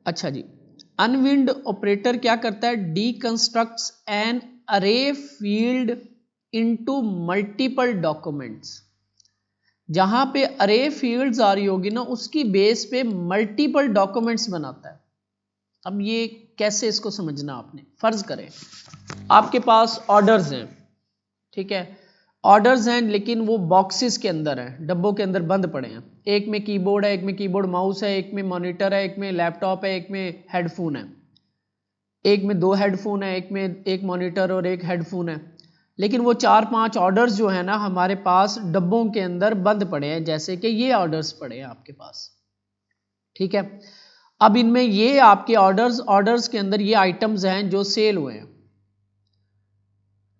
अच्छा जी, unwind operator क्या करता है, डीकंस्ट्रक्ट्स एन अरे फील्ड इनटू मल्टीपल डॉक्यूमेंट्स। जहां पे अरे फील्ड्स आ रही होगी ना, उसकी बेस पे मल्टीपल डॉक्यूमेंट्स बनाता है। अब ये कैसे, इसको समझना आपने। फर्ज करें आपके पास ऑर्डर्स हैं, ठीक है, ऑर्डर्स हैं लेकिन वो बॉक्सेस के अंदर हैं, डब्बों के अंदर बंद पड़े हैं। एक में कीबोर्ड है, एक में कीबोर्ड माउस है, एक में मॉनिटर है, एक में लैपटॉप है, एक में हेडफोन है, एक में 2 हेडफोन है, एक में एक मॉनिटर और एक हेडफोन है। लेकिन वो 4-5 ऑर्डर्स जो है ना हमारे पास डब्बों के अंदर बंद पड़े हैं, जैसे कि ये ऑर्डर्स पड़े हैं आपके पास, ठीक है। अब इनमें ये आपके ऑर्डर्स के अंदर ये आइटम्स हैं जो सेल हुए हैं।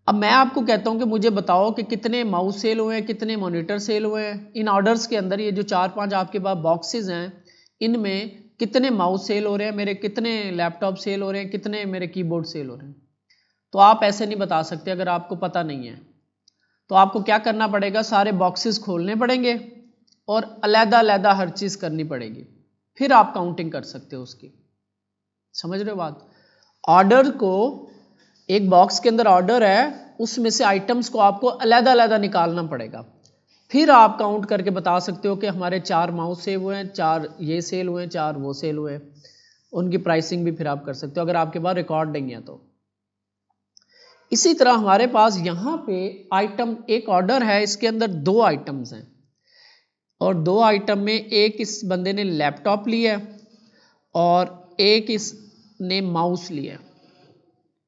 अब मैं आपको कहता हूं कि मुझे बताओ कि कितने माउस सेल हुए हैं, कितने मॉनिटर सेल हुए हैं। इन ऑर्डर्स के अंदर ये जो 4-5 आपके पास बॉक्सेस हैं, इनमें कितने माउस सेल हो रहे हैं मेरे, कितने लैपटॉप सेल हो रहे हैं, कितने मेरे कीबोर्ड सेल हो रहे हैं। तो आप ऐसे नहीं बता सकते अगर आपको पता नहीं है। तो आपको क्या करना पड़ेगा, सारे बॉक्सेस खोलने पड़ेंगे और अलग-अलग हर चीज करनी पड़ेगी, फिर आप काउंटिंग कर सकते हो उसकी। समझ रहे हो बात। ऑर्डर को, एक बॉक्स के अंदर ऑर्डर है, उसमें से आइटम्स को आपको अलग-अलग निकालना पड़ेगा, फिर आप काउंट करके बता सकते हो कि हमारे 4 माउस सेल हुए हैं, 4 ये सेल हुए हैं, 4 वो सेल हुए हैं। उनकी प्राइसिंग भी फिर आप कर सकते हो अगर आपके पास रिकॉर्ड नहीं है तो। इसी तरह हमारे पास यहां पे आइटम, एक ऑर्डर है, इसके अंदर 2 आइटम्स हैं और 2 आइटम में एक इस बंदे ने लैपटॉप लिया है और एक इसने माउस लिया है,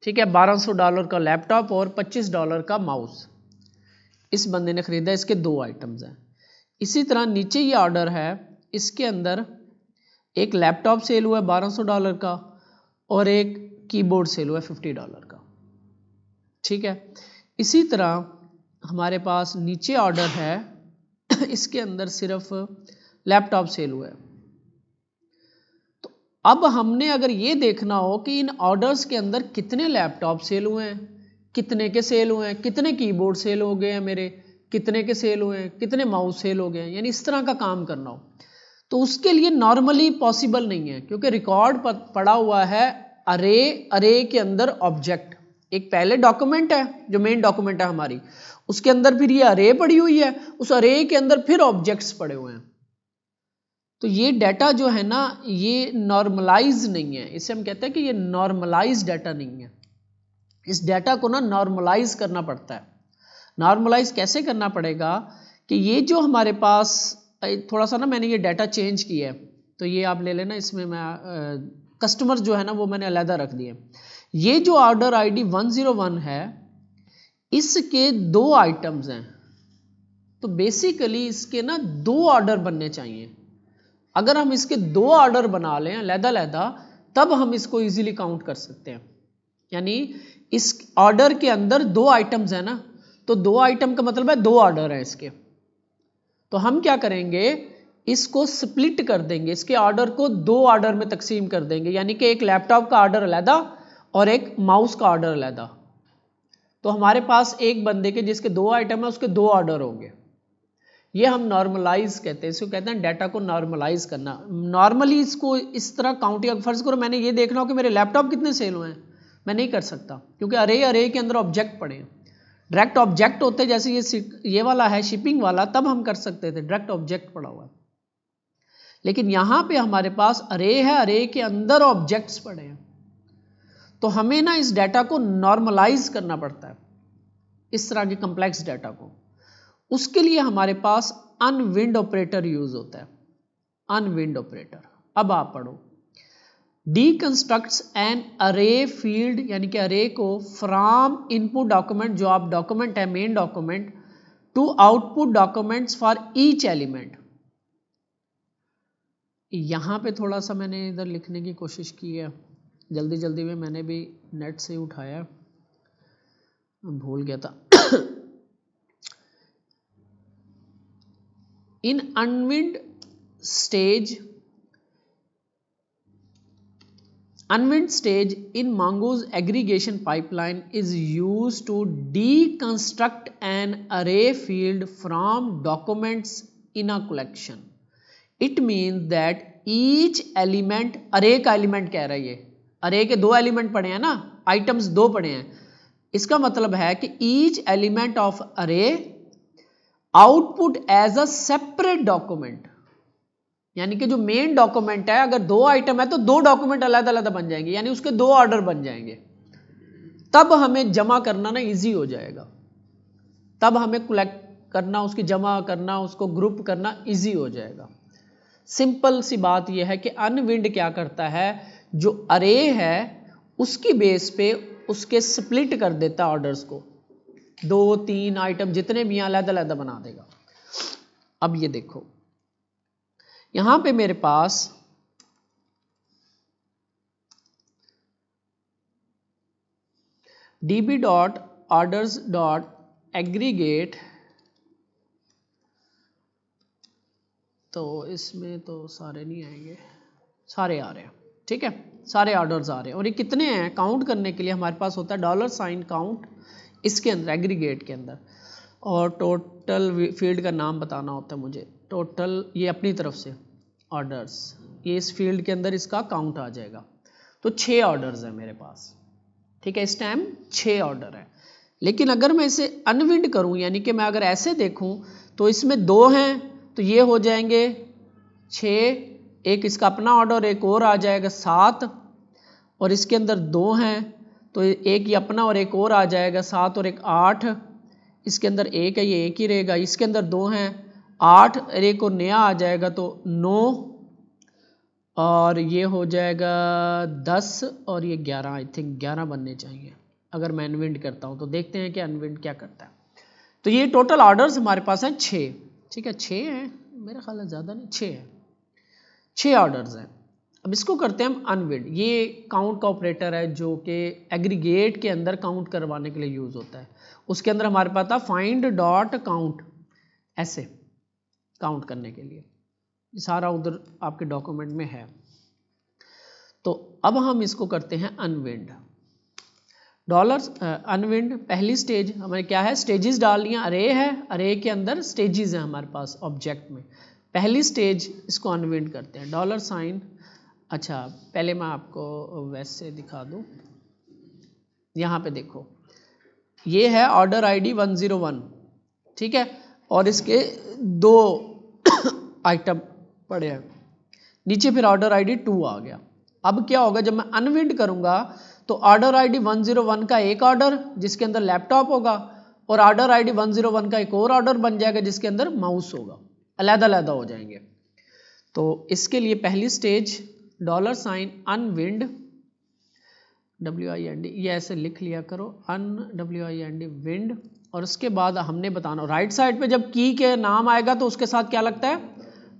ठीक है। $1200 का लैपटॉप और $25 का माउस इस बंदे ने खरीदा। इसके 2 आइटम्स हैं। इसी तरह नीचे ये ऑर्डर है, इसके अंदर एक लैपटॉप सेल हुआ है $1200 का और एक कीबोर्ड सेल हुआ है $50 का, ठीक है। इसी तरह हमारे पास नीचे ऑर्डर है, इसके अंदर सिर्फ लैपटॉप सेल हुआ है। तो अब हमने अगर ये देखना हो कि इन ऑर्डर्स के अंदर कितने लैपटॉप सेल हुए हैं, कितने के सेल हुए हैं, कितने कीबोर्ड सेल हो गए हैं मेरे, कितने के सेल हुए हैं, कितने माउस सेल हो गए हैं, यानी इस तरह का काम करना हो, तो उसके लिए नॉर्मली पॉसिबल नहीं है, क्योंकि रिकॉर्ड पड़ा हुआ है अरे के अंदर ऑब्जेक्ट। एक पहले डॉक्यूमेंट है जो मेन डॉक्यूमेंट है हमारी, उसके अंदर फिर ये अरे पड़ी हुई है, उस अरे के अंदर फिर ऑब्जेक्ट्स पड़े हुए हैं। तो ये डाटा जो है ना, ये नॉर्मलाइज नहीं है, इसे हम कहते हैं कि ये नॉर्मलाइज डाटा नहीं है। इस डाटा को ना नॉर्मलाइज करना पड़ता है। नॉर्मलाइज कैसे करना पड़ेगा कि ये जो हमारे पास, थोड़ा सा ना मैंने ये डाटा चेंज किया है, तो ये आप ले लेना, इसमें मैं कस्टमर जो है ना वो मैंने अलग रख दिए। ये जो ऑर्डर आईडी 101 है, इसके 2 आइटम्स हैं, तो बेसिकली इसके ना 2 ऑर्डर बनने चाहिए। अगर हम इसके 2 ऑर्डर बना लें अलग-अलग, तब हम इसको इजीली काउंट कर सकते हैं। यानी इस ऑर्डर के अंदर 2 आइटम्स है ना, तो 2 आइटम का मतलब है 2 ऑर्डर है इसके। तो हम क्या करेंगे, इसको स्प्लिट कर देंगे, इसके ऑर्डर को 2 ऑर्डर में तकसीम कर देंगे, यानी कि एक लैपटॉप का ऑर्डर अलहदा और एक माउस का ऑर्डर अलहदा। तो हमारे पास एक बंदे के जिसके 2 आइटम है, उसके 2 ऑर्डर होंगे। ये हम नॉर्मलाइज कहते हैं, इसको कहते हैं डाटा को नॉर्मलाइज करना। नॉर्मली इसको इस तरह काउंटिंग, फर्ज करो मैंने ये देखना हो कि मेरे लैपटॉप कितने सेल हुए हैं, मैं नहीं कर सकता, क्योंकि अरे के अंदर ऑब्जेक्ट पड़े हैं। डायरेक्ट ऑब्जेक्ट होते जैसे ये वाला है शिपिंग वाला, तब हम कर सकते थे, डायरेक्ट ऑब्जेक्ट पड़ा हुआ है। लेकिन यहां पे हमारे पास अरे है, अरे के अंदर ऑब्जेक्ट्स पड़े हैं, तो हमें ना इस डाटा को नॉर्मलाइज करना पड़ता है, इस तरह के कंप्लेक्स डाटा को। उसके लिए हमारे पास अनविंड ऑपरेटर यूज होता है। अनविंड ऑपरेटर, अब आप पढ़ो, डीकंस्ट्रक्ट्स एन अरे फील्ड, यानी कि अरे को फ्रॉम इनपुट डॉक्यूमेंट, जो आप डॉक्यूमेंट है main document, to output documents for each element. यहां पे थोड़ा सा मैंने इधर लिखने की कोशिश की है, जल्दी जल्दी में, मैंने भी नेट से उठाया, भूल गया था। In unwind stage in Mongo's aggregation pipeline is used to deconstruct an array field from documents in a collection. It means that each element, अरे का एलिमेंट कह रहा है ये, अरे के 2 एलिमेंट पड़े हैं ना, आइटम्स 2 पड़े हैं, इसका मतलब है कि each element of array output as a separate document, यानी कि जो मेन डॉक्यूमेंट है, अगर 2 आइटम है तो 2 डॉक्यूमेंट अलग अलग बन जाएंगे, यानी उसके 2 ऑर्डर बन जाएंगे, तब हमें जमा करना ना इजी हो जाएगा, तब हमें कलेक्ट करना, उसकी जमा करना, उसको ग्रुप करना इजी हो जाएगा। सिंपल सी बात यह है कि अनविंड क्या करता है, जो अरे है उसकी बेस पे उसके स्प्लिट कर देता है ऑर्डर्स को, 2-3 आइटम जितने भी अलग अलग बना देगा। अब ये देखो यहां पे मेरे पास db dot orders dot aggregate, तो इसमें तो सारे नहीं आएंगे, सारे आ रहे हैं, ठीक है, सारे ऑर्डर्स आ रहे हैं, और ये कितने हैं काउंट करने के लिए हमारे पास होता है $, काउंट इसके अंदर एग्रीगेट के अंदर, और टोटल फील्ड का नाम बताना होता है मुझे, टोटल ये अपनी तरफ से ऑर्डर्स, ये इस फील्ड के अंदर इसका काउंट आ जाएगा। तो 6 ऑर्डर्स है मेरे पास, ठीक है, इस टाइम 6 ऑर्डर है। लेकिन अगर मैं इसे अनविंड करूं, यानी कि मैं अगर ऐसे देखूं तो इसमें 2 हैं तो ये हो जाएंगे 6, एक इसका अपना ऑर्डर, एक और आ जाएगा 7, और इसके अंदर 2 हैं तो एक ये अपना और एक और आ जाएगा 7 और एक 8, इसके अंदर एक है ये एक ही रहेगा, इसके अंदर 2 हैं 8 और एक और नया आ जाएगा तो 9, और ये हो जाएगा 10 और ये 11, आई थिंक 11 बनने चाहिए अगर मैं अनविंड करता हूँ। तो देखते हैं कि अनविंड क्या करता है। तो ये टोटल ऑर्डर्स हमारे पास हैं 6, ठीक है, 6 हैं, मेरा ख्याल है ज़्यादा नहीं, 6 है, 6 ऑर्डर्स हैं। अब इसको करते हैं हम अनविंड, ये काउंट का ऑपरेटर है जो कि एग्रीगेट के अंदर काउंट करवाने के लिए यूज़ होता है। उसके अंदर हमारे पास था फाइंड डॉट काउंट, ऐसे काउंट करने के लिए, सारा उधर आपके डॉक्यूमेंट में है। तो अब हम इसको करते हैं अनविंड, अनविंड पहली स्टेज हमें क्या है, स्टेजेस डालनी है, अरे है, अरे के अंदर स्टेजेस है हमारे पास ऑब्जेक्ट में, पहली स्टेज इसको अनविंड करते हैं $। अच्छा पहले मैं आपको वैसे दिखा दूं, यहाँ पे देखो ये है ऑर्डर आईडी 101, ठीक है, और इसके 2 आइटम पड़े हैं, नीचे फिर ऑर्डर आईडी 2 आ गया। अब क्या होगा, जब मैं अनविंड करूंगा तो ऑर्डर आईडी 101 का एक ऑर्डर जिसके अंदर लैपटॉप होगा, और ऑर्डर आईडी 101 का एक और ऑर्डर बन जाएगा जिसके अंदर माउस होगा, अलग-अलग हो जाएंगे। तो इसके लिए पहली स्टेज $अनविंड, WIND, ये ऐसे लिख लिया करो, WIND विंड, और उसके बाद हमने बताना राइट साइड पे जब की के नाम आएगा तो उसके साथ क्या लगता है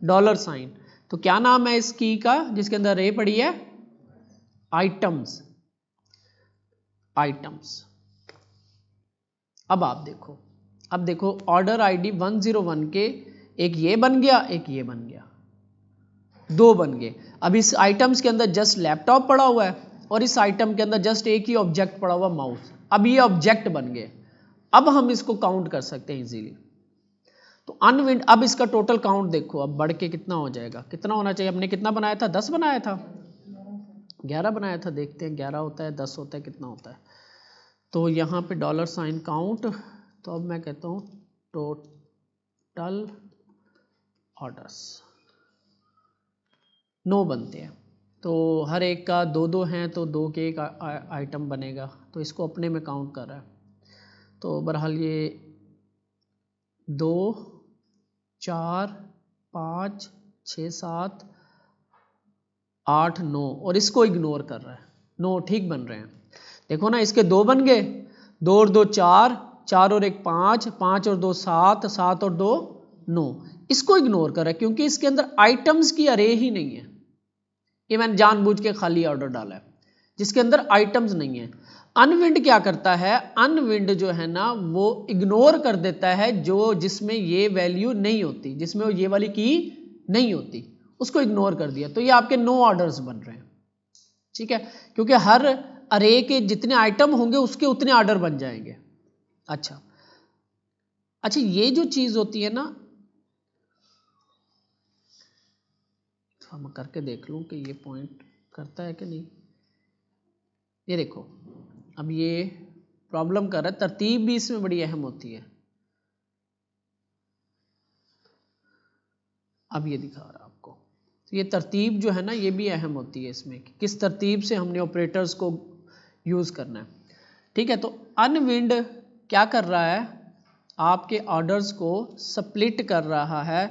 $। तो क्या नाम है इस की का जिसके अंदर रे पड़ी है, आइटम्स, आइटम्स। अब आप देखो, अब देखो ऑर्डर आईडी 101 के एक ये बन गया, एक ये बन गया, 2 बन गए। अब इस आइटम्स के अंदर जस्ट लैपटॉप पड़ा हुआ है और इस आइटम के अंदर जस्ट एक ही ऑब्जेक्ट पड़ा हुआ माउस, अब ये ऑब्जेक्ट बन गए। अब हम इसको काउंट कर सकते हैं इजीली। तो अनविंड, अब इसका टोटल काउंट देखो, अब बढ़ के कितना हो जाएगा, कितना होना चाहिए, हमने कितना बनाया था, 10 बनाया था, 11 बनाया था, देखते हैं 11 होता है 10 होता है कितना होता है। तो यहाँ पे $काउंट, तो अब मैं कहता हूँ टोटल ऑर्डर्स 9 बनते हैं, तो हर एक का 2-2 हैं तो 2 के एक आइटम बनेगा, तो इसको अपने में काउंट कर रहा है। तो बहरहाल ये 2, 4, 5, 6, 7, 8, 9 और इसको इग्नोर कर रहा है, 9 ठीक बन रहे हैं। देखो ना इसके 2 बन गए, 2 और 2 4, 4 और 1 5, 5 और 2 7, 7 और 2 9, इसको इग्नोर कर रहा है क्योंकि इसके अंदर आइटम्स की अरे ही नहीं है। ये मैंने जानबूझ के खाली ऑर्डर डाला है जिसके अंदर आइटम्स नहीं है। अनविंड क्या करता है, अनविंड जो है ना वो इग्नोर कर देता है जो जिसमें ये वैल्यू नहीं होती, जिसमें ये वाली की नहीं होती, उसको इग्नोर कर दिया। तो ये आपके 9 ऑर्डर्स बन रहे हैं, ठीक है, क्योंकि हर अरे के जितने आइटम होंगे उसके उतने ऑर्डर बन जाएंगे। अच्छा ये जो चीज होती है ना, इसका मैं करके देख लूँ कि ये पॉइंट करता है कि नहीं। ये देखो अब ये प्रॉब्लम कर रहा है, तरतीब भी इसमें बड़ी अहम होती है। अब ये दिखा रहा है आपको, तो ये तरतीब जो है ना ये भी अहम होती है इसमें कि किस तरतीब से हमने ऑपरेटर्स को यूज़ करना है। ठीक है, तो अनविंड क्या कर रहा है, आपके ऑर्डर्स को स्प्लिट कर रहा है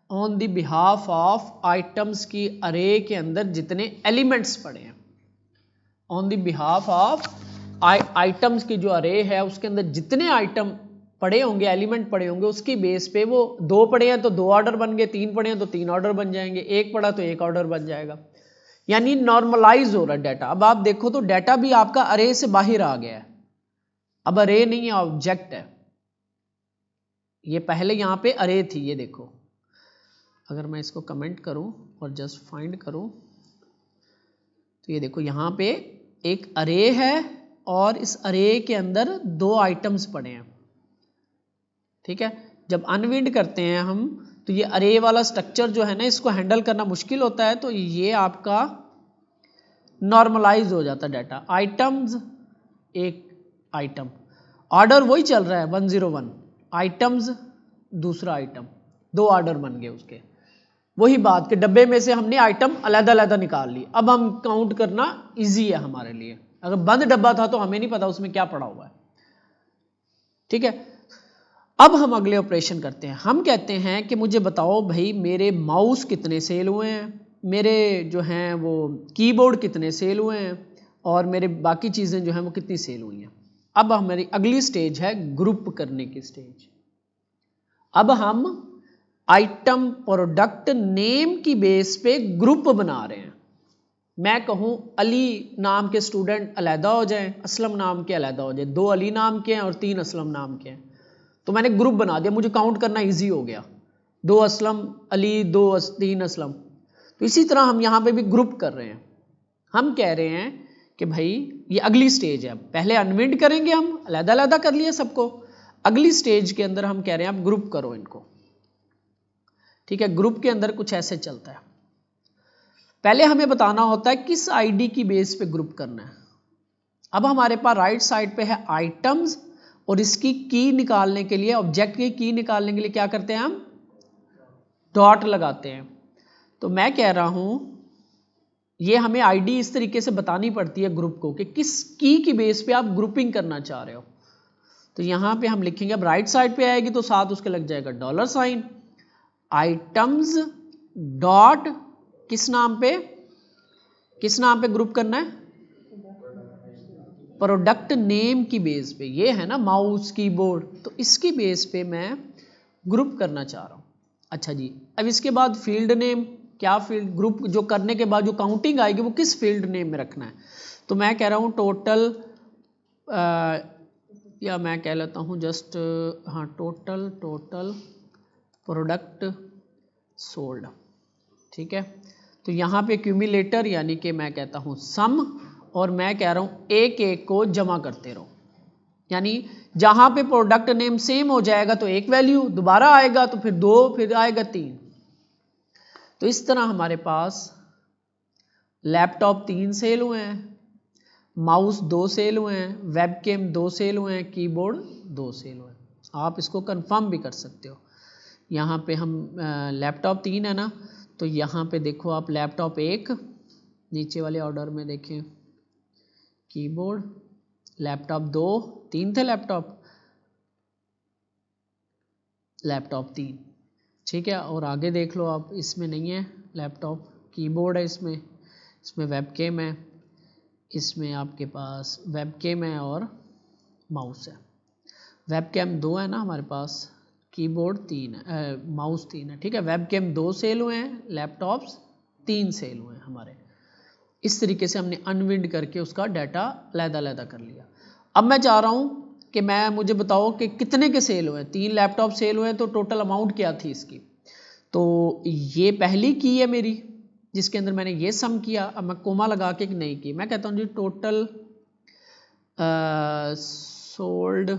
on the behalf of items की अरे के अंदर जितने एलिमेंट्स पड़े हैं। On the behalf of items की जो अरे है उसके अंदर जितने आइटम पड़े होंगे, एलिमेंट पड़े होंगे, उसकी बेस पे वो 2 पड़े हैं तो 2 ऑर्डर बन गए, 3 पड़े हैं तो 3 ऑर्डर बन जाएंगे, 1 पड़ा तो 1 ऑर्डर बन जाएगा, यानी नॉर्मलाइज हो रहा है डाटा। अब आप देखो तो डाटा भी आपका अरे से बाहर आ गया है, अब अरे नहीं है, ऑब्जेक्ट है। ये पहले यहां पे अरे थी, ये देखो अगर मैं इसको कमेंट करूं और जस्ट फाइंड करूं तो ये देखो यहां पे एक अरे है और इस अरे के अंदर 2 आइटम्स पड़े हैं। ठीक है, जब अनविंड करते हैं हम तो ये अरे वाला स्ट्रक्चर जो है ना इसको हैंडल करना मुश्किल होता है, तो ये आपका नॉर्मलाइज हो जाता है डाटा। आइटम्स एक आइटम, ऑर्डर वही चल रहा है 101, आइटम्स दूसरा आइटम, 2 ऑर्डर बन गए उसके। वही बात कि डब्बे में से हमने आइटम अलग-अलग निकाल ली, अब हम काउंट करना इजी है हमारे लिए। अगर बंद डब्बा था तो हमें नहीं पता उसमें क्या पड़ा हुआ है। ठीक है, अब हम अगले ऑपरेशन करते हैं। हम कहते हैं कि मुझे बताओ भाई मेरे माउस कितने सेल हुए हैं, मेरे जो हैं वो कीबोर्ड कितने सेल हुए हैं और मेरे बाकी चीज़ें जो हैं वो कितनी सेल हुई हैं। अब हमारी अगली स्टेज है ग्रुप करने की स्टेज। अब हम आइटम प्रोडक्ट नेम की बेस पे ग्रुप बना रहे हैं। मैं कहूँ अली नाम के स्टूडेंट अलहदा हो जाएं, असलम नाम के अलहदा हो जाए, 2 अली नाम के हैं और 3 असलम नाम के हैं, तो मैंने ग्रुप बना दिया, मुझे काउंट करना इजी हो गया, 2 असलम अली, 3 असलम। तो इसी तरह हम यहाँ पे भी ग्रुप कर रहे हैं। हम कह रहे हैं कि भाई ये अगली स्टेज है, पहले अनविंड करेंगे, हम अलहदा अलहदा कर लिए सबको, अगली स्टेज के अंदर हम कह रहे हैं आप ग्रुप करो इनको। ठीक है, ग्रुप के अंदर कुछ ऐसे चलता है, पहले हमें बताना होता है किस आईडी की बेस पे ग्रुप करना है। अब हमारे पास राइट साइड पे है आइटम्स और इसकी की निकालने के लिए, ऑब्जेक्ट की की निकालने के लिए क्या करते हैं हम, डॉट लगाते हैं। तो मैं कह रहा हूं ये हमें आईडी इस तरीके से बतानी पड़ती है ग्रुप को कि किस की बेस पे आप ग्रुपिंग करना चाह रहे हो। तो यहां पे हम लिखेंगे, अब राइट साइड पे आएगी तो साथ उसके लग जाएगा $, आइटम्स डॉट किस नाम पे ग्रुप करना है, प्रोडक्ट नेम की बेस पे। ये है ना माउस कीबोर्ड, तो इसकी बेस पे मैं ग्रुप करना चाह रहा हूं। अच्छा जी, अब इसके बाद फील्ड नेम, क्या फील्ड ग्रुप जो करने के बाद जो काउंटिंग आएगी वो किस फील्ड नेम में रखना है। तो मैं कह रहा हूं टोटल, या मैं कह लेता हूं जस्ट हाँ टोटल प्रोडक्ट सोल्ड। ठीक है, तो यहाँ पे क्यूमुलेटर यानी कि मैं कहता हूँ सम, और मैं कह रहा हूँ एक एक को जमा करते रहो, यानी जहाँ पे प्रोडक्ट नेम सेम हो जाएगा तो एक वैल्यू, दोबारा आएगा तो फिर 2, फिर आएगा 3। तो इस तरह हमारे पास लैपटॉप 3 सेल हुए हैं, माउस 2 सेल हुए हैं, वेबकैम 2 सेल हुए हैं, कीबोर्ड 2 सेल हुए हैं। आप इसको कंफर्म भी कर सकते हो। यहाँ पे हम लैपटॉप 3 है ना, तो यहाँ पे देखो आप लैपटॉप 1, नीचे वाले ऑर्डर में देखें कीबोर्ड, लैपटॉप 2, 3 थे लैपटॉप 3। ठीक है, और आगे देख लो आप, इसमें नहीं है लैपटॉप, कीबोर्ड है इसमें वेबकैम है, इसमें आपके पास वेबकैम है और माउस है। वेबकैम 2 है ना हमारे पास, कीबोर्ड 3 है, माउस 3 है। ठीक है, वेबकैम 2 सेल हुए हैं, लैपटॉप्स 3 सेल हुए हैं हमारे। इस तरीके से हमने अनविंड करके उसका डाटा अलग-अलग कर लिया। अब मैं चाह रहा हूं कि मुझे बताओ कि कितने के सेल हुए हैं। 3 लैपटॉप सेल हुए हैं, तो टोटल अमाउंट क्या थी इसकी। तो ये पहली की है मेरी जिसके अंदर मैंने ये सम किया। अब मैं कोमा लगा के नहीं की, मैं कहता हूँ जी टोटल सोल्ड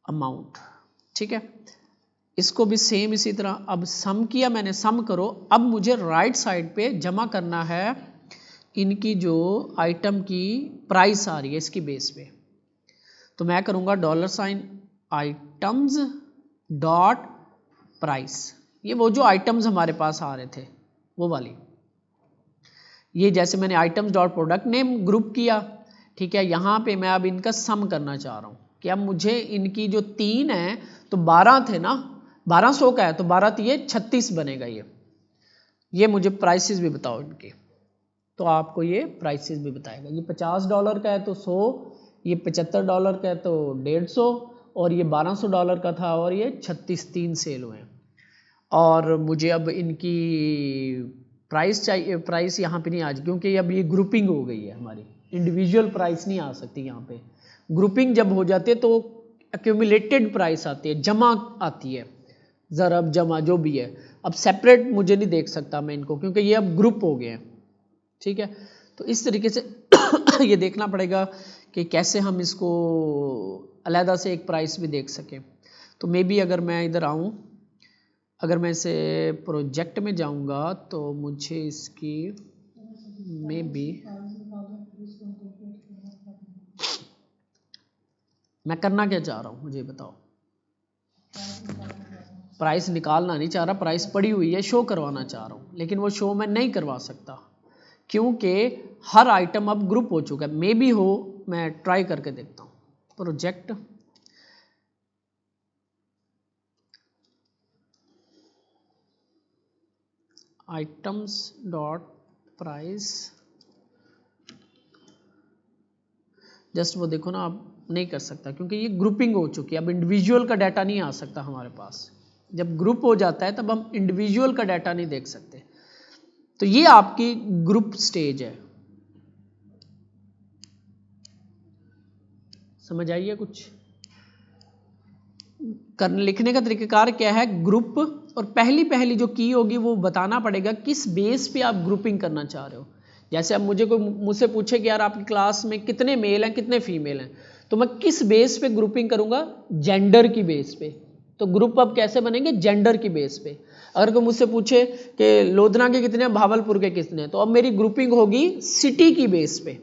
अमाउंट। ठीक है, इसको भी सेम इसी तरह, अब सम किया मैंने, सम करो। अब मुझे राइट साइड पे जमा करना है इनकी जो आइटम की प्राइस आ रही है इसकी बेस पे। तो मैं करूँगा $, आइटम्स डॉट प्राइस, ये वो जो आइटम्स हमारे पास आ रहे थे वो वाली, ये जैसे मैंने items dot product name group किया, ठीक है। यहाँ पे मैं अब इनका सम करना चाह रहा हूँ कि अब मुझे इनकी जो 3 है तो 12 थे ना, 1200 का है तो 12 ये 36 बनेगा। ये मुझे प्राइसेस भी बताओ इनके, तो आपको ये प्राइसेस भी बताएगा। ये $50 का है तो 100, ये $75 का है तो 150, और ये $1200 का था और ये 36 3 सेल हुए हैं। और मुझे अब इनकी प्राइस चाहिए, प्राइस यहाँ पे नहीं आ जाए क्योंकि अब ये ग्रुपिंग हो गई है हमारी, इंडिविजुअल प्राइस नहीं आ सकती यहाँ पे। ग्रुपिंग जब हो जाती है तो एक्यूमुलेटेड प्राइस आती है, जमा आती है, ज़रब जमा जो भी है। अब सेपरेट मुझे नहीं देख सकता मैं इनको क्योंकि ये अब ग्रुप हो गए हैं, ठीक है। तो इस तरीके से ये देखना पड़ेगा कि कैसे हम इसको अलहदा से एक प्राइस भी देख सकें। तो मे बी अगर मैं इधर आऊँ, अगर मैं इसे प्रोजेक्ट में जाऊंगा तो मुझे इसकी मे बी, मैं करना क्या चाह रहा हूँ मुझे बताओ। प्राइस निकालना नहीं चाह रहा, प्राइस पड़ी हुई है, शो करवाना चाह रहा हूँ, लेकिन वो शो मैं नहीं करवा सकता क्योंकि हर आइटम अब ग्रुप हो चुका है। मे बी हो, मैं ट्राई करके देखता हूँ। Project, items dot price, just वो देखो ना, आप नहीं कर सकता क्योंकि ये ग्रुपिंग हो चुकी है। अब इंडिविजुअल का डाटा नहीं आ सकता हमारे पास, जब ग्रुप हो जाता है तब हम इंडिविजुअल का डाटा नहीं देख सकते। तो ये आपकी ग्रुप स्टेज है, समझ आइए कुछ। लिखने का तरीकाकार क्या है, ग्रुप, और पहली जो की होगी वो बताना पड़ेगा किस बेस पे आप ग्रुपिंग करना चाह रहे हो। जैसे अब मुझे कोई मुझसे पूछे कि यार आपकी क्लास में कितने मेल हैं कितने फीमेल हैं, तो मैं किस बेस पे ग्रुपिंग करूंगा, जेंडर की बेस पे। तो ग्रुप अब कैसे बनेंगे, जेंडर की बेस पे। अगर कोई मुझसे पूछे कि लोधना के कितने हैं, भावलपुर के कितने हैं, तो अब मेरी ग्रुपिंग होगी सिटी की बेस पे,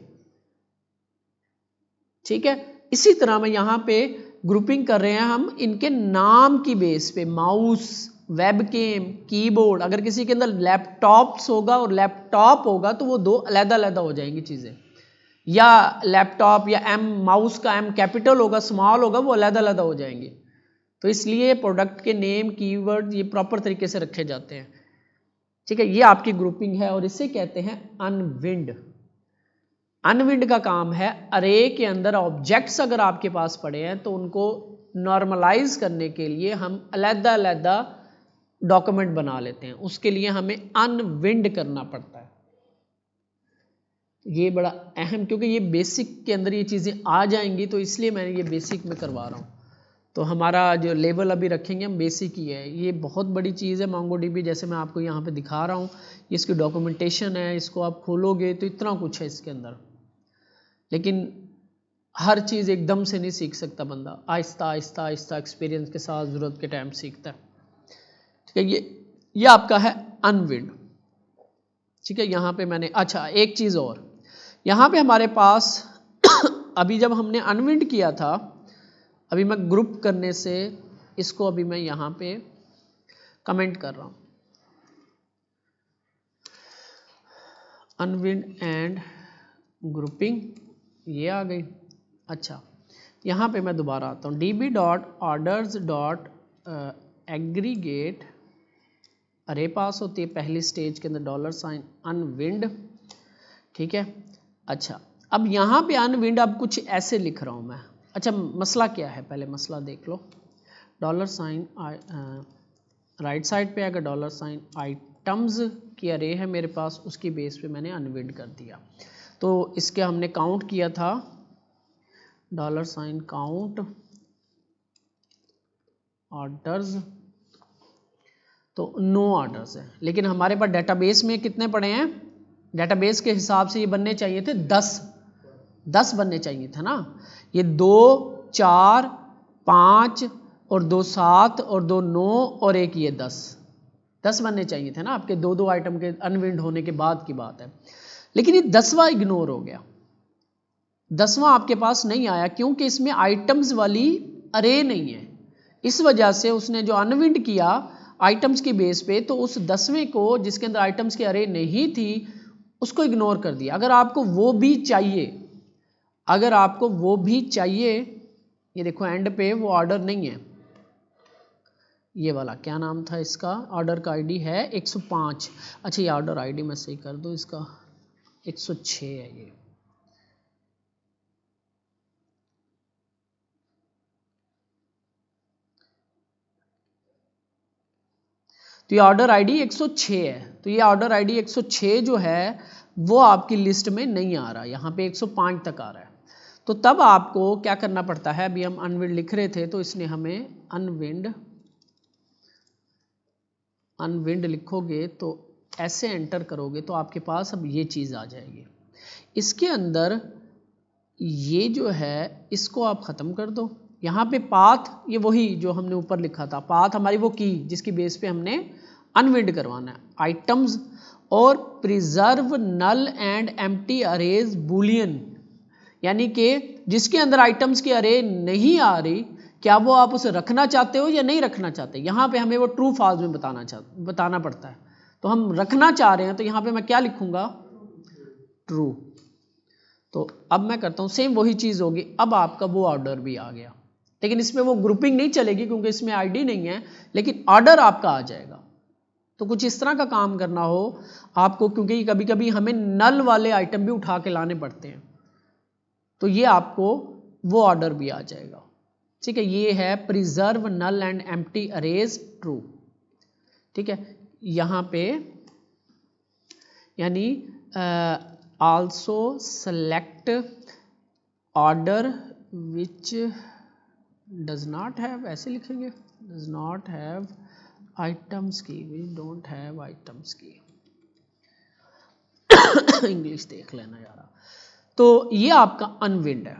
ठीक है। इसी तरह में यहाँ पे ग्रुपिंग कर रहे हैं हम इनके नाम की बेस पे, माउस, वेबकेम, कीबोर्ड। अगर किसी के अंदर लैपटॉप्स होगा और लैपटॉप होगा तो वो दो अलग-अलग हो जाएंगी चीज़ें, या लैपटॉप या एम, माउस का एम कैपिटल होगा, स्मॉल होगा, वो अलग-अलग हो जाएंगे। तो इसलिए प्रोडक्ट के नेम, कीवर्ड ये प्रॉपर तरीके से रखे जाते हैं, ठीक है। ये आपकी ग्रुपिंग है और इसे कहते हैं अनविंड। अनविंड का काम है अरे के अंदर ऑब्जेक्ट्स अगर आपके पास पड़े हैं तो उनको नॉर्मलाइज करने के लिए हम अलग-अलग डॉक्यूमेंट बना लेते हैं, उसके लिए हमें अनविंड करना पड़ता है। ये बड़ा अहम, क्योंकि ये बेसिक के अंदर ये चीज़ें आ जाएंगी तो इसलिए मैंने ये बेसिक में करवा रहा हूँ। तो हमारा जो लेवल अभी रखेंगे हम बेसिक ही है। ये बहुत बड़ी चीज़ है MongoDB, जैसे मैं आपको यहाँ पे दिखा रहा हूँ, इसकी डॉक्यूमेंटेशन है, इसको आप खोलोगे तो इतना कुछ है इसके अंदर। लेकिन हर चीज़ एकदम से नहीं सीख सकता बंदा, आहिस्ता आहिस्ता आहिस्ता एक्सपीरियंस के साथ, ज़रूरत के टाइम सीखता है, ठीक है। ये आपका है अनविंड, ठीक है। यहाँ पे मैंने, अच्छा एक चीज़ और, यहाँ पे हमारे पास अभी जब हमने अनविंड किया था, अभी मैं ग्रुप करने से इसको अभी मैं यहाँ पे कमेंट कर रहा हूँ, अनविंड एंड ग्रुपिंग, ये आ गई। अच्छा यहाँ पे मैं दोबारा आता हूँ, db.orders.aggregate अरे पास होती है पहली स्टेज के अंदर $ अनविंड, ठीक है। अच्छा अब यहाँ पे अनविंड अब कुछ ऐसे लिख रहा हूँ मैं। अच्छा मसला क्या है, पहले मसला देख लो। $, राइट साइड पे आएगा $, आइटम्स की अरे है मेरे पास, उसकी बेस पे मैंने अनविंड कर दिया। तो इसके हमने काउंट किया था $ काउंट ऑर्डर्स, तो 9 ऑर्डर्स है, लेकिन हमारे पास डेटाबेस में कितने पड़े हैं, डेटाबेस के हिसाब से ये बनने चाहिए थे 10 बनने चाहिए थे ना। ये 2, 4, 5, और 2 7 और 2 9 और एक ये 10 बनने चाहिए थे ना आपके, 2 आइटम के अनविंड होने के बाद की बात है। लेकिन ये 10वां इग्नोर हो गया, 10वां आपके पास नहीं आया क्योंकि इसमें आइटम्स वाली अरे नहीं है। इस वजह से उसने जो अनविंड किया आइटम्स की बेस पे, तो उस 10वें को जिसके अंदर आइटम्स की अरे नहीं थी उसको इग्नोर कर दिया। अगर आपको वो भी चाहिए, अगर आपको वो भी चाहिए, ये देखो एंड पे वो ऑर्डर नहीं है, ये वाला क्या नाम था इसका, ऑर्डर का आईडी है 105। अच्छा ये ऑर्डर आईडी मैं सही कर दूं, इसका 106 है ये। तो ये ऑर्डर आईडी 106 है, तो ये ऑर्डर आईडी 106 जो है वो आपकी लिस्ट में नहीं आ रहा, यहाँ पे 105 तक आ रहा है। तो तब आपको क्या करना पड़ता है, अभी हम अनविंड लिख रहे थे तो इसने हमें अनविंड लिखोगे तो ऐसे एंटर करोगे तो आपके पास अब ये चीज़ आ जाएगी। इसके अंदर ये जो है इसको आप ख़त्म कर दो, यहाँ पे पाथ ये वही जो हमने ऊपर लिखा था, पाथ हमारी वो की जिसकी बेस पे हमने अनविंड करवाना है, आइटम्स और preserve null and empty arrays boolean, यानी कि जिसके अंदर आइटम्स की अरे नहीं आ रही, क्या वो आप उसे रखना चाहते हो या नहीं रखना चाहते। यहाँ पे हमें वो ट्रू फॉल्स में बताना पड़ता है, तो हम रखना चाह रहे हैं तो यहाँ पे मैं क्या लिखूंगा, ट्रू। तो अब मैं करता हूँ सेम वही चीज़ होगी, अब आपका वो ऑर्डर भी आ गया, लेकिन इसमें वो ग्रुपिंग नहीं चलेगी क्योंकि इसमें आईडी नहीं है, लेकिन ऑर्डर आपका आ जाएगा। तो कुछ इस तरह का काम करना हो आपको, क्योंकि कभी कभी हमें नल वाले आइटम भी उठा के लाने पड़ते हैं, तो ये आपको वो ऑर्डर भी आ जाएगा। ठीक है, ये है preserve null and empty arrays true. ठीक है, यहाँ पे यानी also select order which does not have, ऐसे लिखेंगे, does not have items key, we don't have items key. English देख लेना यार। तो ये आपका अनविंड है,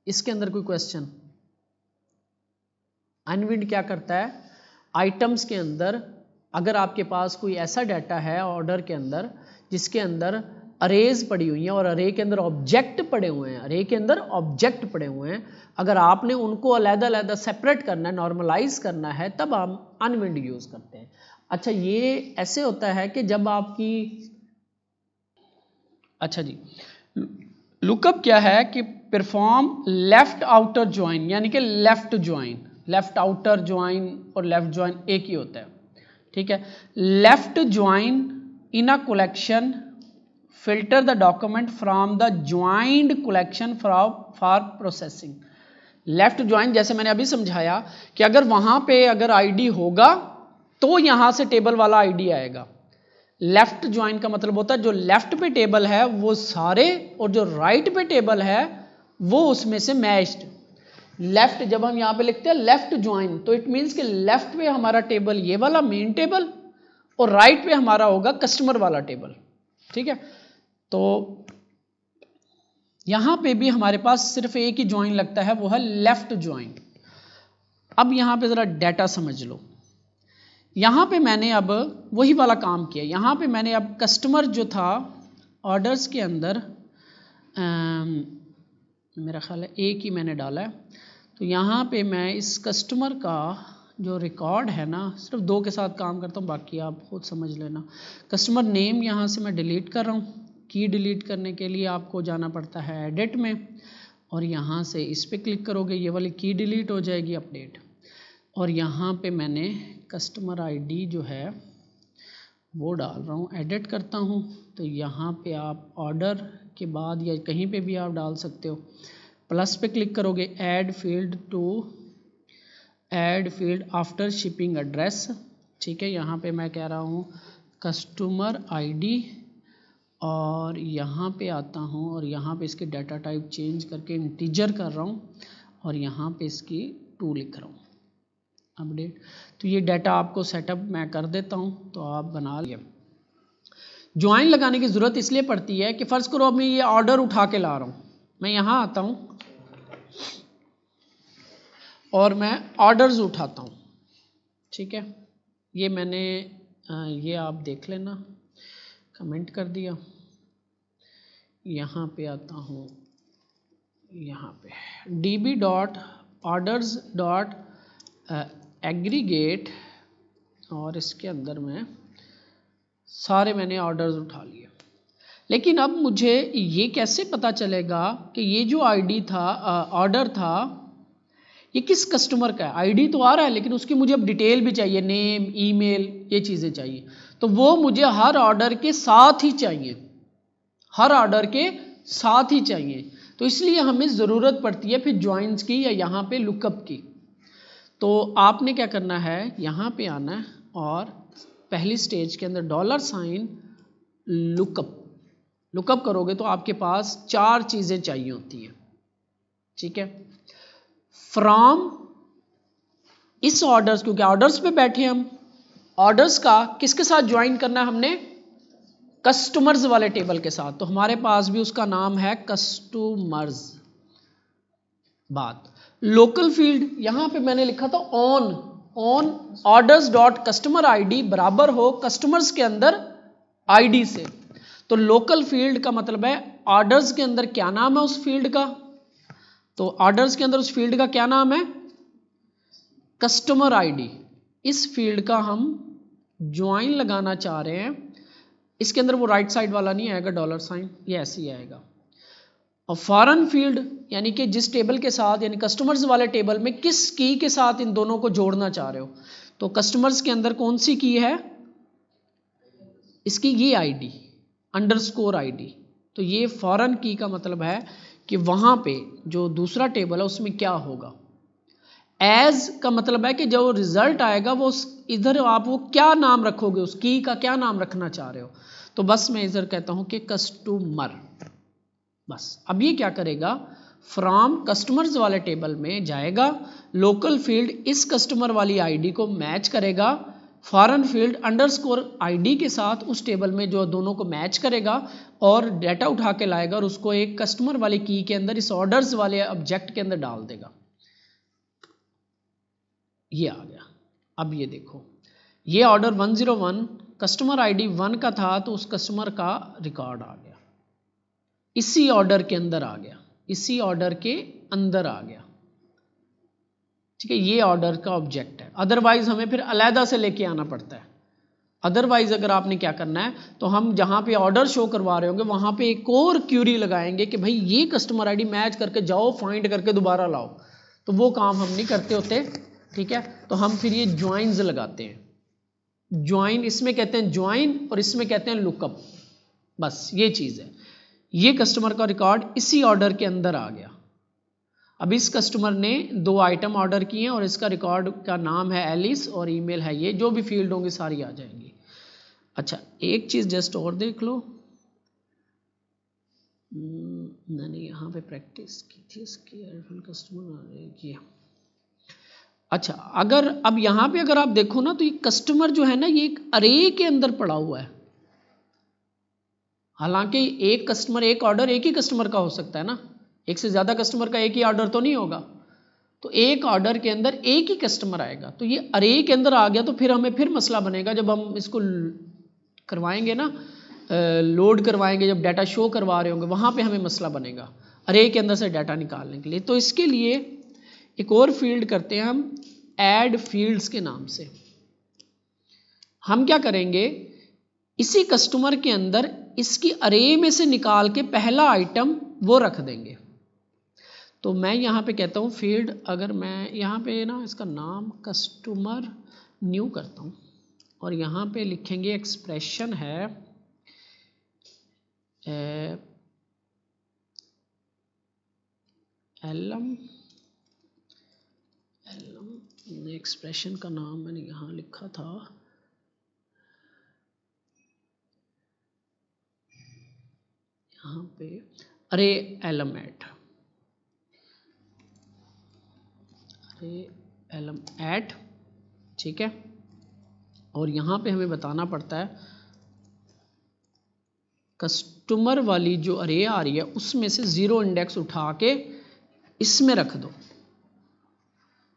इसके अंदर कोई क्वेश्चन। अनविंड क्या करता है, आइटम्स के अंदर अगर आपके पास कोई ऐसा डाटा है ऑर्डर के अंदर जिसके अंदर अरेज पड़ी हुई हैं और अरे के अंदर ऑब्जेक्ट पड़े हुए हैं, अरे के अंदर ऑब्जेक्ट पड़े हुए हैं, अगर आपने उनको अलग-अलग सेपरेट करना है, नॉर्मलाइज करना है, तब हम अनविंड यूज करते हैं। अच्छा ये ऐसे होता है कि जब आपकी, अच्छा जी, लुकअप क्या है कि परफॉर्म लेफ्ट आउटर ज्वाइन, यानी कि left join, left outer join और लेफ्ट ज्वाइन एक ही होता है। ठीक है, left join in a collection, filter the document from the joined collection for processing. Left join जैसे मैंने अभी समझाया कि अगर वहां पे अगर आईडी होगा तो यहां से टेबल वाला आईडी आएगा। लेफ्ट ज्वाइन का मतलब होता है जो लेफ्ट पे टेबल है वो सारे, और जो राइट पे टेबल है वो उसमें से मैच्ड। लेफ्ट जब हम यहां पे लिखते हैं लेफ्ट ज्वाइन, तो इट मींस कि लेफ्ट पे हमारा टेबल ये वाला मेन टेबल और राइट पे हमारा होगा कस्टमर वाला टेबल। ठीक है, तो यहां पे भी हमारे पास सिर्फ एक ही ज्वाइन लगता है, वो है लेफ्ट ज्वाइन। अब यहां पे जरा डाटा समझ लो, यहां पे मैंने अब वही वाला काम किया, यहां पे मैंने अब कस्टमर जो था ऑर्डर्स के अंदर मेरा ख्याल है एक ही मैंने डाला है, तो यहां पे मैं इस कस्टमर का जो रिकॉर्ड है ना, सिर्फ 2 के साथ काम करता हूँ, बाकी आप खुद समझ लेना। कस्टमर नेम यहाँ से मैं डिलीट कर रहा हूँ, की डिलीट करने के लिए आपको जाना पड़ता है एडिट में, और यहाँ से इस पर क्लिक करोगे ये वाली की डिलीट हो जाएगी, अपडेट। और यहाँ पे मैंने कस्टमर आईडी जो है वो डाल रहा हूँ, एडिट करता हूँ, तो यहाँ पे आप ऑर्डर के बाद या कहीं पे भी आप डाल सकते हो, प्लस पे क्लिक करोगे, add field to add field after shipping address. ठीक है, यहाँ पे मैं कह रहा हूँ कस्टमर आईडी, और यहाँ पे आता हूँ और यहाँ पे इसके डाटा टाइप चेंज करके इंटीजर कर रहा हूँ, और यहाँ पे इसकी 2 लिख रहा हूँ, अपडेट। तो ये डाटा आपको सेटअप मैं कर देता हूँ, तो आप बना लिए। ज्वाइन लगाने की ज़रूरत इसलिए पड़ती है कि फ़र्ज़ करो अब मैं ये ऑर्डर उठा के ला रहा हूँ, मैं यहाँ आता हूँ और मैं ऑर्डर्स उठाता हूँ, ठीक है। ये मैंने ये आप देख लेना, कमेंट कर दिया। यहाँ पे आता हूँ, यहाँ पे db dot orders dot aggregate, और इसके अंदर में सारे मैंने ऑर्डर्स उठा लिए। लेकिन अब मुझे ये कैसे पता चलेगा कि ये जो आईडी था, ऑर्डर था, ये किस कस्टमर का है? आईडी तो आ रहा है लेकिन उसकी मुझे अब डिटेल भी चाहिए, नेम, ईमेल, ये चीज़ें चाहिए। तो वो मुझे हर ऑर्डर के साथ ही चाहिए, हर ऑर्डर के साथ ही चाहिए। तो इसलिए हमें ज़रूरत पड़ती है फिर ज्वाइंस की या यहाँ पे लुकअप की। तो आपने क्या करना है, यहाँ पे आना है और पहली स्टेज के अंदर $, लुकअप करोगे तो आपके पास 4 चीज़ें चाहिए होती हैं, ठीक है। फ्रॉम इस ऑर्डर्स, क्योंकि ऑर्डर्स पे बैठे हम, ऑर्डर्स का किसके साथ ज्वाइन करना है हमने? कस्टमर्स वाले टेबल के साथ। तो हमारे पास भी उसका नाम है कस्टमर्स। बात लोकल फील्ड, यहां पे मैंने लिखा था on orders dot customer ID बराबर हो कस्टमर्स के अंदर आईडी से। तो लोकल फील्ड का मतलब है ऑर्डर्स के अंदर क्या नाम है उस फील्ड का, तो ऑर्डर्स के अंदर उस फील्ड का क्या नाम है? Customer ID. इस फील्ड का हम ज्वाइन लगाना चाह रहे हैं, इसके अंदर वो राइट साइड वाला नहीं आएगा $, ये ऐसे ही आएगा। और फॉरेन फील्ड यानी कि जिस टेबल के साथ, यानी कस्टमर्स वाले टेबल में किस की के साथ इन दोनों को जोड़ना चाह रहे हो, तो कस्टमर्स के अंदर कौन सी की है? इसकी ये आईडी _ID। तो ये फॉरेन की का मतलब है कि वहां पे जो दूसरा टेबल है उसमें क्या होगा। एज का मतलब है कि जो रिजल्ट आएगा वो इधर आप वो क्या नाम रखोगे, उस की का क्या नाम रखना चाह रहे हो। तो बस मैं इधर कहता हूं कि कस्टमर। बस अब ये क्या करेगा, फ्रॉम कस्टमर्स वाले टेबल में जाएगा, लोकल फील्ड इस कस्टमर वाली आईडी को मैच करेगा फॉरेन फील्ड _ID के साथ उस टेबल में जो दोनों को मैच करेगा और डाटा उठा के लाएगा और उसको एक कस्टमर वाली की के अंदर इस ऑर्डर्स वाले ऑब्जेक्ट के अंदर डाल देगा। ये आ गया। अब ये देखो, ये ऑर्डर 101 कस्टमर आईडी 1 का था, तो उस कस्टमर का रिकॉर्ड आ गया, इसी ऑर्डर के अंदर आ गया, इसी ऑर्डर के अंदर आ गया, ठीक है। ये ऑर्डर का ऑब्जेक्ट है। अदरवाइज हमें फिर अलहदा से लेके आना पड़ता है। अदरवाइज अगर आपने क्या करना है, तो हम जहां पे ऑर्डर शो करवा रहे होंगे वहां पे एक और क्यूरी लगाएंगे कि भाई ये कस्टमर आईडी मैच करके जाओ, फाइंड करके दोबारा लाओ। तो वो काम हम नहीं करते होते, ठीक है। तो हम फिर ये ज्वाइंस लगाते हैं। ज्वाइन इसमें कहते हैं ज्वाइन और इसमें कहते हैं लुकअप। बस ये चीज है। ये कस्टमर का रिकॉर्ड इसी ऑर्डर के अंदर आ गया। अब इस कस्टमर ने 2 आइटम ऑर्डर किए हैं और इसका रिकॉर्ड का नाम है एलिस और ईमेल है ये, जो भी फील्ड होंगी सारी आ जाएंगी। अच्छा, एक चीज जस्ट और देख लो, मैंने यहाँ पे प्रैक्टिस की थी इसकी, कस्टमर ये। अच्छा, अगर अब यहाँ पे अगर आप देखो ना, तो ये कस्टमर जो है ना, ये एक अरे के अंदर पड़ा हुआ है। हालांकि एक कस्टमर, एक ऑर्डर एक ही कस्टमर का हो सकता है ना, एक से ज्यादा कस्टमर का एक ही ऑर्डर तो नहीं होगा। तो एक ऑर्डर के अंदर एक ही कस्टमर आएगा। तो ये अरे के अंदर आ गया, तो फिर हमें फिर मसला बनेगा जब हम इसको करवाएंगे ना, लोड करवाएंगे, जब डाटा शो करवा रहे होंगे वहां पे हमें मसला बनेगा अरे के अंदर से डाटा निकालने के लिए। तो इसके लिए एक और फील्ड करते हैं हम, ऐड फील्ड्स के नाम से। हम क्या करेंगे, इसी कस्टमर के अंदर इसकी अरे में से निकाल के पहला आइटम वो रख देंगे। तो मैं यहाँ पे कहता हूँ फील्ड, अगर मैं यहाँ पे ना इसका नाम कस्टमर न्यू करता हूँ और यहाँ पे लिखेंगे एक्सप्रेशन है एलम एक्सप्रेशन का नाम मैंने यहाँ लिखा था, यहाँ पे अरे एलम ऐट, ठीक है। और यहाँ पे हमें बताना पड़ता है कस्टमर वाली जो अरे आ रही है उसमें से 0 इंडेक्स उठा के इसमें रख दो।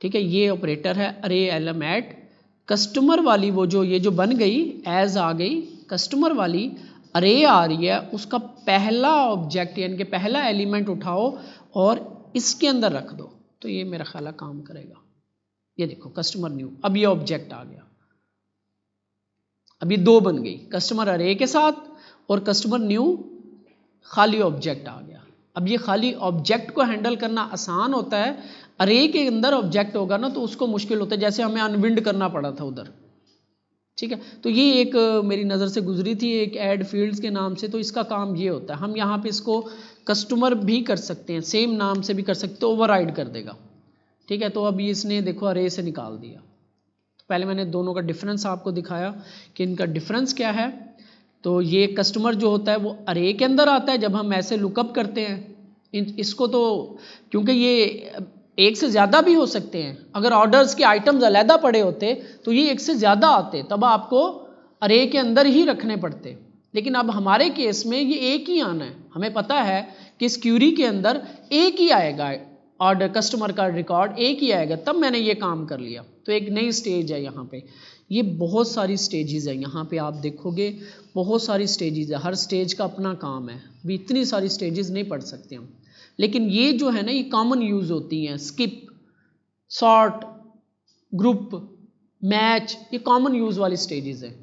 ठीक है, ये ऑपरेटर है अरे एलम एट कस्टमर वाली, वो जो ये जो बन गई एज आ गई, कस्टमर वाली अरे आ रही है, उसका पहला ऑब्जेक्ट यानी कि पहला एलिमेंट उठाओ और इसके अंदर रख दो, तो ये मेरा ख्याल है काम करेगा। ये देखो कस्टमर न्यू, अब ये ऑब्जेक्ट आ गया, अभी दो बन गई, कस्टमर अरे के साथ और कस्टमर न्यू खाली ऑब्जेक्ट आ गया। अब ये खाली ऑब्जेक्ट को हैंडल करना आसान होता है, अरे के अंदर ऑब्जेक्ट होगा ना तो उसको मुश्किल होता है, जैसे हमें अनविंड करना पड़ा था उधर। ठीक है, तो ये एक मेरी नज़र से गुजरी थी एक ऐड फील्ड्स के नाम से, तो इसका काम ये होता है, हम यहाँ पे इसको कस्टमर भी कर सकते हैं, सेम नाम से भी कर सकते, तो ओवरराइड कर देगा। ठीक है, तो अभी इसने देखो अरे से निकाल दिया। तो पहले मैंने दोनों का डिफरेंस आपको दिखाया कि इनका डिफरेंस क्या है। तो ये कस्टमर जो होता है वो अरे के अंदर आता है जब हम ऐसे लुकअप करते हैं इसको, तो क्योंकि ये एक से ज़्यादा भी हो सकते हैं, अगर ऑर्डर्स के आइटम्स अलहदा पड़े होते तो ये एक से ज़्यादा आते, तब आपको अरे के अंदर ही रखने पड़ते। लेकिन अब हमारे केस में ये एक ही आना है, हमें पता है कि इस क्यूरी के अंदर एक ही आएगा, ऑर्डर कस्टमर का रिकॉर्ड एक ही आएगा, तब मैंने ये काम कर लिया। तो एक नई स्टेज है यहाँ पे, ये बहुत सारी स्टेजेस है यहाँ पे, आप देखोगे बहुत सारी स्टेजेस है, हर स्टेज का अपना काम है, अभी इतनी सारी स्टेजेस नहीं पढ़ सकते हम, लेकिन ये जो है ना ये कॉमन यूज होती हैं, स्किप, सॉर्ट, ग्रुप, मैच, ये कॉमन यूज वाली स्टेजेस है।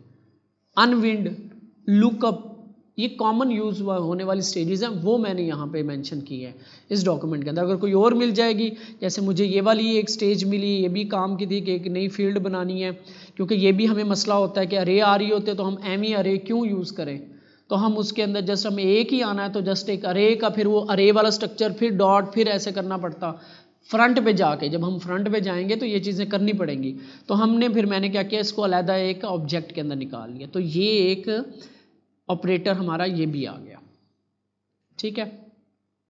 अनविंड, लुकअप, ये कॉमन यूज होने वाली स्टेजेस हैं, वो मैंने यहाँ पे मेंशन की है इस डॉक्यूमेंट के अंदर। अगर कोई और मिल जाएगी, जैसे मुझे ये वाली एक स्टेज मिली, ये भी काम की थी कि एक नई फील्ड बनानी है, क्योंकि ये भी हमें मसला होता है कि अरे आ रही होते तो हम एम ही अरे क्यों यूज़ करें, तो हम उसके अंदर जस्ट हमें एक ही आना है तो जस्ट एक अरे का, फिर वो अरे वाला स्ट्रक्चर, फिर डॉट, फिर ऐसे करना पड़ता फ्रंट पे जाके। जब हम फ्रंट पे जाएंगे तो ये चीज़ें करनी पड़ेंगी, तो हमने फिर मैंने क्या किया, इसको अलहदा एक ऑब्जेक्ट के अंदर निकाल लिया, तो ये एक ऑपरेटर हमारा ये भी आ गया। ठीक है,